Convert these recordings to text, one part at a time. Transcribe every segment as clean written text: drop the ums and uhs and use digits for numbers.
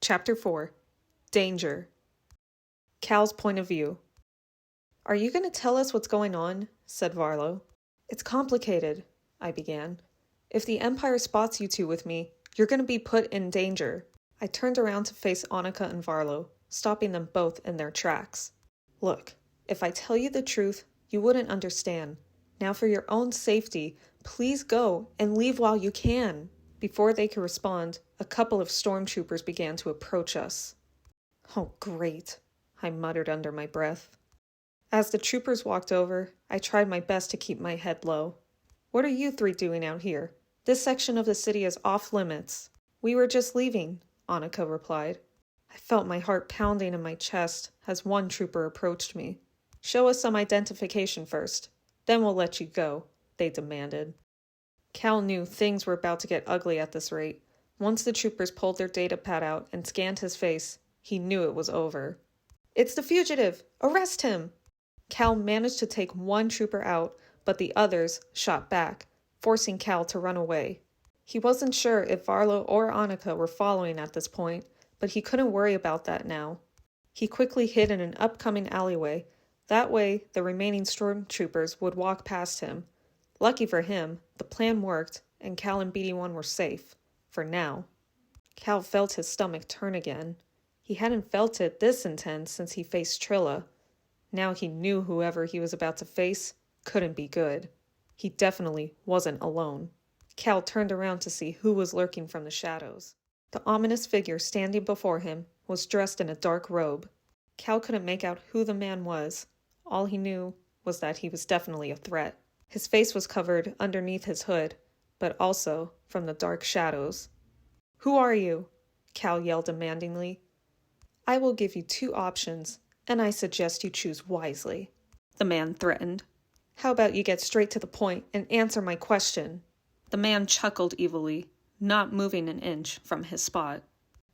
Chapter 4. Danger. Cal's point of view. "Are you going to tell us what's going on?" said Varlo. "It's complicated," I began. "If the Empire spots you two with me, you're going to be put in danger." I turned around to face Annika and Varlo, stopping them both in their tracks. "Look, if I tell you the truth, you wouldn't understand. Now for your own safety, please go and leave while you can." Before they could respond, a couple of stormtroopers began to approach us. "Oh, great," I muttered under my breath. As the troopers walked over, I tried my best to keep my head low. "What are you three doing out here? This section of the city is off limits." "We were just leaving," Annika replied. I felt my heart pounding in my chest as one trooper approached me. "Show us some identification first, then we'll let you go," they demanded. Cal knew things were about to get ugly at this rate. Once the troopers pulled their data pad out and scanned his face, he knew it was over. "It's the fugitive! Arrest him!" Cal managed to take one trooper out, but the others shot back, forcing Cal to run away. He wasn't sure if Varlo or Annika were following at this point, but he couldn't worry about that now. He quickly hid in an upcoming alleyway. That way, the remaining stormtroopers would walk past him. Lucky for him, the plan worked, and Cal and BD-1 were safe. For now. Cal felt his stomach turn again. He hadn't felt it this intense since he faced Trilla. Now he knew whoever he was about to face couldn't be good. He definitely wasn't alone. Cal turned around to see who was lurking from the shadows. The ominous figure standing before him was dressed in a dark robe. Cal couldn't make out who the man was. All he knew was that he was definitely a threat. His face was covered underneath his hood, but also from the dark shadows. "Who are you?" Cal yelled demandingly. "I will give you two options, and I suggest you choose wisely," the man threatened. "How about you get straight to the point and answer my question?" The man chuckled evilly, not moving an inch from his spot.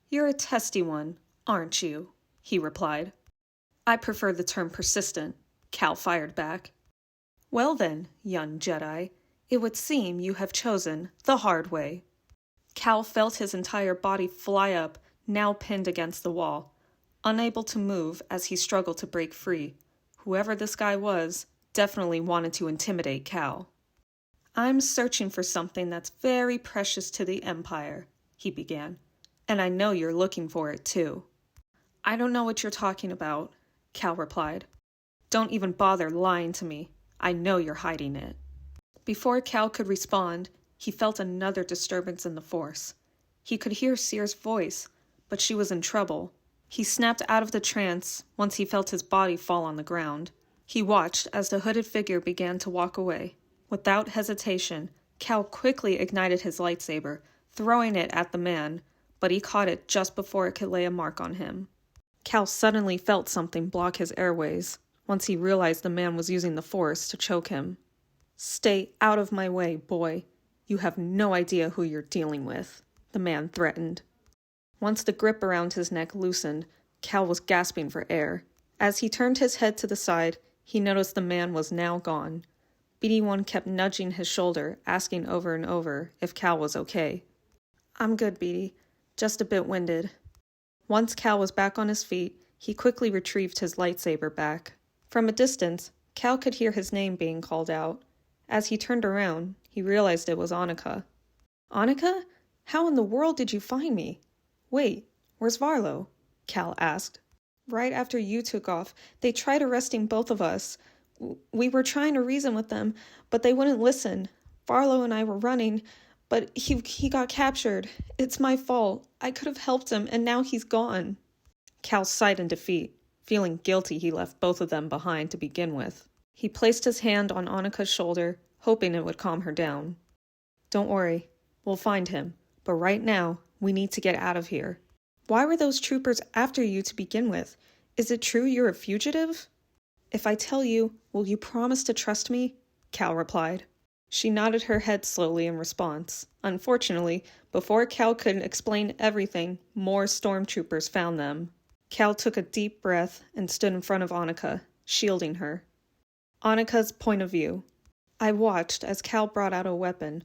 "You're a testy one, aren't you?" he replied. "I prefer the term persistent," Cal fired back. "Well then, young Jedi, it would seem you have chosen the hard way." Cal felt his entire body fly up, now pinned against the wall, unable to move as he struggled to break free. Whoever this guy was definitely wanted to intimidate Cal. "I'm searching for something that's very precious to the Empire," he began, "and I know you're looking for it too." "I don't know what you're talking about," Cal replied. "Don't even bother lying to me. I know you're hiding it." Before Cal could respond, he felt another disturbance in the Force. He could hear Seer's voice, but she was in trouble. He snapped out of the trance once he felt his body fall on the ground. He watched as the hooded figure began to walk away. Without hesitation, Cal quickly ignited his lightsaber, throwing it at the man, but he caught it just before it could lay a mark on him. Cal suddenly felt something block his airways, once he realized the man was using the Force to choke him. "Stay out of my way, boy. You have no idea who you're dealing with," the man threatened. Once the grip around his neck loosened, Cal was gasping for air. As he turned his head to the side, he noticed the man was now gone. BD-1 kept nudging his shoulder, asking over and over if Cal was okay. "I'm good, BD. Just a bit winded." Once Cal was back on his feet, he quickly retrieved his lightsaber back. From a distance, Cal could hear his name being called out. As he turned around, he realized it was Annika. "Annika? How in the world did you find me?" "Wait, where's Varlo?" Cal asked. "Right after you took off, they tried arresting both of us. We were trying to reason with them, but they wouldn't listen. Varlo and I were running, but he got captured. It's my fault. I could have helped him, and now he's gone." Cal sighed in defeat, feeling guilty he left both of them behind to begin with. He placed his hand on Annika's shoulder, hoping it would calm her down. "Don't worry, we'll find him, but right now, we need to get out of here." "Why were those troopers after you to begin with? Is it true you're a fugitive?" "If I tell you, will you promise to trust me?" Cal replied. She nodded her head slowly in response. Unfortunately, before Cal could explain everything, more stormtroopers found them. Cal took a deep breath and stood in front of Annika, shielding her. Annika's point of view. I watched as Cal brought out a weapon,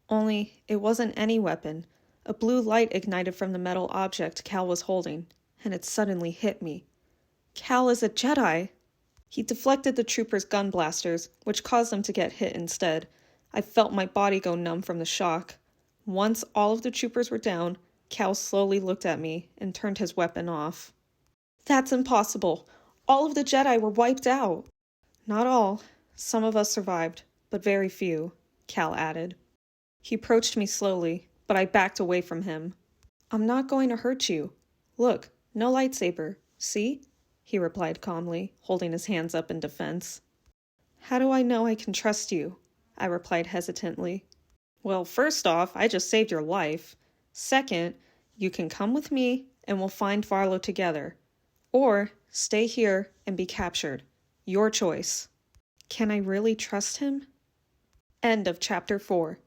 only it wasn't any weapon. A blue light ignited from the metal object Cal was holding, and it suddenly hit me. Cal is a Jedi! He deflected the troopers' gun blasters, which caused them to get hit instead. I felt my body go numb from the shock. Once all of the troopers were down, Cal slowly looked at me and turned his weapon off. That's impossible! All of the Jedi were wiped out! Not all. Some of us survived, but very few, Cal added. He approached me slowly, but I backed away from him. I'm not going to hurt you. Look, no lightsaber. See? He replied calmly, holding his hands up in defense. How do I know I can trust you? I replied hesitantly. Well, first off, I just saved your life. Second, you can come with me and we'll find Varlo together. Or stay here and be captured. Your choice. Can I really trust him? End of Chapter 4.